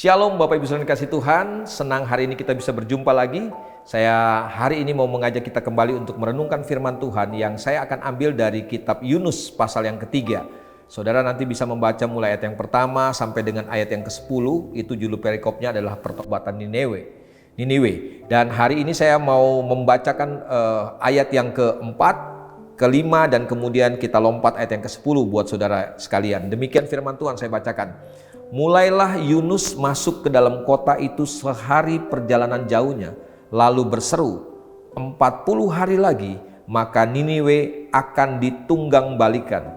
Shalom Bapak Ibu Saudara kasih Tuhan, senang hari ini kita bisa berjumpa lagi. Saya hari ini mau mengajak kita kembali untuk merenungkan firman Tuhan yang saya akan ambil dari kitab Yunus pasal yang ketiga. Saudara nanti bisa membaca mulai ayat yang pertama sampai dengan ayat yang ke-10, itu judul perikopnya adalah pertobatan Niniwe. Dan hari ini saya mau membacakan ayat yang keempat, kelima, dan kemudian kita lompat ayat yang ke-10 buat saudara sekalian. Demikian firman Tuhan saya bacakan. Mulailah Yunus masuk ke dalam kota itu sehari perjalanan jauhnya, lalu berseru, 40 hari lagi maka Niniwe akan ditunggang balikan.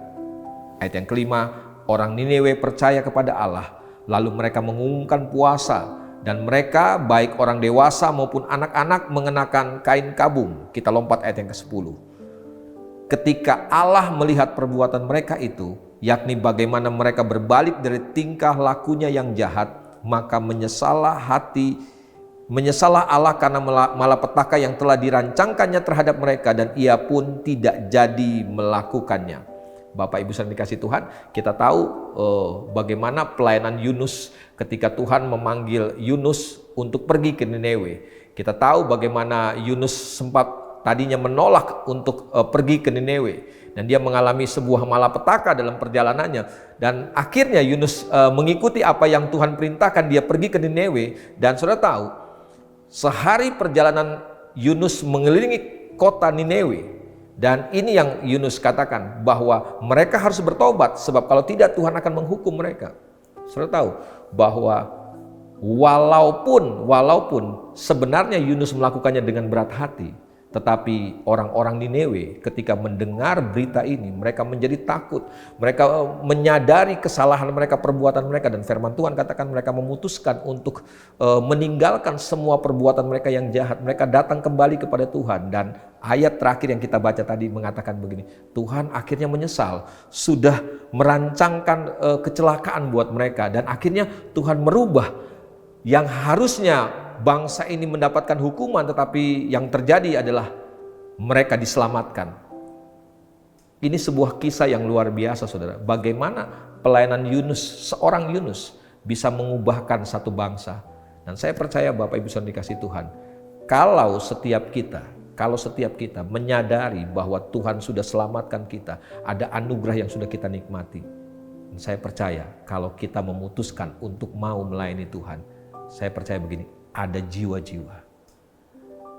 Ayat yang kelima, orang Niniwe percaya kepada Allah, lalu mereka mengumumkan puasa, dan mereka baik orang dewasa maupun anak-anak mengenakan kain kabung. Kita lompat ayat yang ke-10. Ketika Allah melihat perbuatan mereka itu, yakni bagaimana mereka berbalik dari tingkah lakunya yang jahat, maka menyesalah Allah karena malapetaka yang telah dirancangkannya terhadap mereka, dan ia pun tidak jadi melakukannya. Bapak Ibu saudara dikasih Tuhan, kita tahu bagaimana pelayanan Yunus ketika Tuhan memanggil Yunus untuk pergi ke Niniwe. Kita tahu bagaimana Yunus sempat tadinya menolak untuk pergi ke Niniwe, dan dia mengalami sebuah malapetaka dalam perjalanannya, dan akhirnya Yunus mengikuti apa yang Tuhan perintahkan, dia pergi ke Niniwe. Dan saudara tahu, sehari perjalanan Yunus mengelilingi kota Niniwe, dan ini yang Yunus katakan, bahwa mereka harus bertobat, sebab kalau tidak Tuhan akan menghukum mereka. Saudara tahu bahwa walaupun sebenarnya Yunus melakukannya dengan berat hati, tetapi orang-orang Niniwe ketika mendengar berita ini, mereka menjadi takut. Mereka menyadari kesalahan mereka, perbuatan mereka, dan firman Tuhan katakan mereka memutuskan untuk meninggalkan semua perbuatan mereka yang jahat. Mereka datang kembali kepada Tuhan, dan ayat terakhir yang kita baca tadi mengatakan begini, Tuhan akhirnya menyesal, sudah merancangkan kecelakaan buat mereka, dan akhirnya Tuhan merubah yang harusnya bangsa ini mendapatkan hukuman, tetapi yang terjadi adalah mereka diselamatkan. Ini sebuah kisah yang luar biasa, saudara. Bagaimana pelayanan Yunus, seorang Yunus, bisa mengubahkan satu bangsa. Dan saya percaya Bapak Ibu saudara dikasih Tuhan, kalau setiap kita menyadari bahwa Tuhan sudah selamatkan kita, ada anugerah yang sudah kita nikmati. Dan saya percaya kalau kita memutuskan untuk mau melayani Tuhan, saya percaya begini, ada jiwa-jiwa,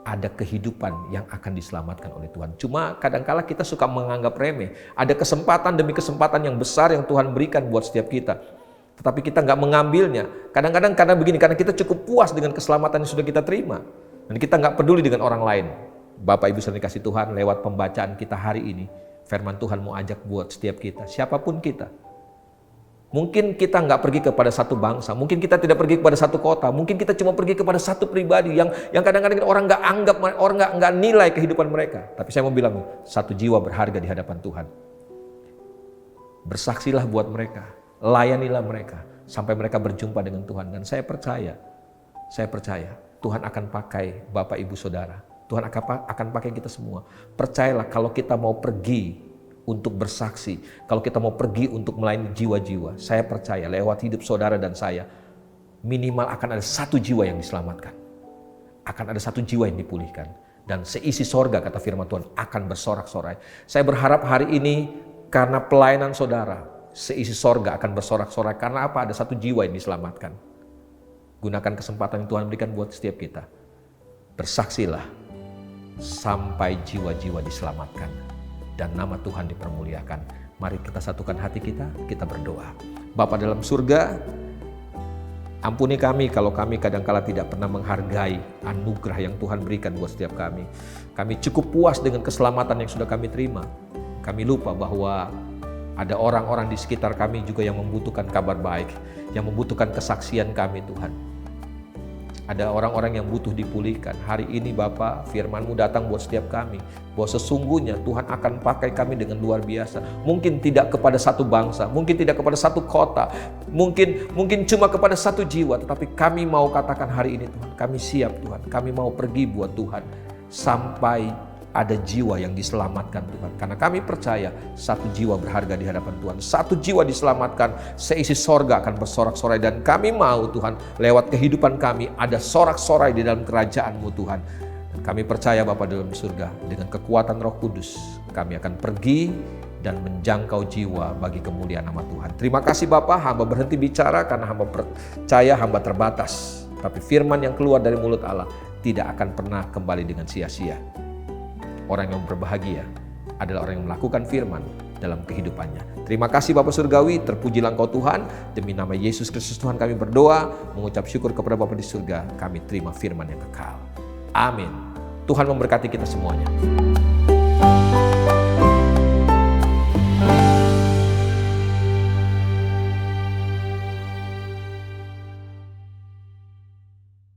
ada kehidupan yang akan diselamatkan oleh Tuhan. Cuma kadangkala kita suka menganggap remeh. Ada kesempatan demi kesempatan yang besar yang Tuhan berikan buat setiap kita, tetapi kita nggak mengambilnya. Kadang-kadang karena begini, karena kita cukup puas dengan keselamatan yang sudah kita terima, dan kita nggak peduli dengan orang lain. Bapak Ibu saudara dikasih Tuhan, lewat pembacaan kita hari ini, firman Tuhan mau ajak buat setiap kita, siapapun kita. Mungkin kita nggak pergi kepada satu bangsa, mungkin kita tidak pergi kepada satu kota, mungkin kita cuma pergi kepada satu pribadi yang kadang-kadang orang nggak anggap, orang nggak nilai kehidupan mereka. Tapi saya mau bilang, satu jiwa berharga di hadapan Tuhan. Bersaksilah buat mereka, layanilah mereka sampai mereka berjumpa dengan Tuhan. Dan saya percaya Tuhan akan pakai Bapak Ibu Saudara, Tuhan akan pakai kita semua. Percayalah, kalau kita mau pergi untuk bersaksi, kalau kita mau pergi untuk melayani jiwa-jiwa, saya percaya lewat hidup saudara dan saya, minimal akan ada satu jiwa yang diselamatkan, akan ada satu jiwa yang dipulihkan, dan seisi sorga, kata firman Tuhan, akan bersorak-sorai. Saya berharap hari ini karena pelayanan saudara, seisi sorga akan bersorak-sorai. Karena apa? Ada satu jiwa yang diselamatkan. Gunakan kesempatan yang Tuhan berikan buat setiap kita. Bersaksilah sampai jiwa-jiwa diselamatkan dan nama Tuhan dipermuliakan. Mari kita satukan hati kita berdoa. Bapa dalam surga, ampuni kami kalau kami kadangkala tidak pernah menghargai anugerah yang Tuhan berikan buat setiap kami. Kami cukup puas dengan keselamatan yang sudah kami terima. Kami lupa bahwa ada orang-orang di sekitar kami juga yang membutuhkan kabar baik, yang membutuhkan kesaksian kami, Tuhan. Ada orang-orang yang butuh dipulihkan. Hari ini Bapa, firman-Mu datang buat setiap kami, bahwa sesungguhnya Tuhan akan pakai kami dengan luar biasa. Mungkin tidak kepada satu bangsa, mungkin tidak kepada satu kota, mungkin cuma kepada satu jiwa, tetapi kami mau katakan hari ini, Tuhan, kami siap, Tuhan. Kami mau pergi buat Tuhan sampai ada jiwa yang diselamatkan Tuhan. Karena kami percaya satu jiwa berharga di hadapan Tuhan. Satu jiwa diselamatkan, seisi sorga akan bersorak-sorai. Dan kami mau Tuhan, lewat kehidupan kami ada sorak-sorai di dalam kerajaan-Mu Tuhan. Dan kami percaya Bapa dalam surga, dengan kekuatan Roh Kudus, kami akan pergi dan menjangkau jiwa bagi kemuliaan nama Tuhan. Terima kasih Bapa, hamba berhenti bicara karena hamba percaya hamba terbatas. Tapi firman yang keluar dari mulut Allah tidak akan pernah kembali dengan sia-sia. Orang yang berbahagia adalah orang yang melakukan firman dalam kehidupannya. Terima kasih Bapa Surgawi, terpujilah Engkau Tuhan. Demi nama Yesus Kristus Tuhan kami berdoa, mengucap syukur kepada Bapa di surga. Kami terima firman yang kekal. Amin. Tuhan memberkati kita semuanya.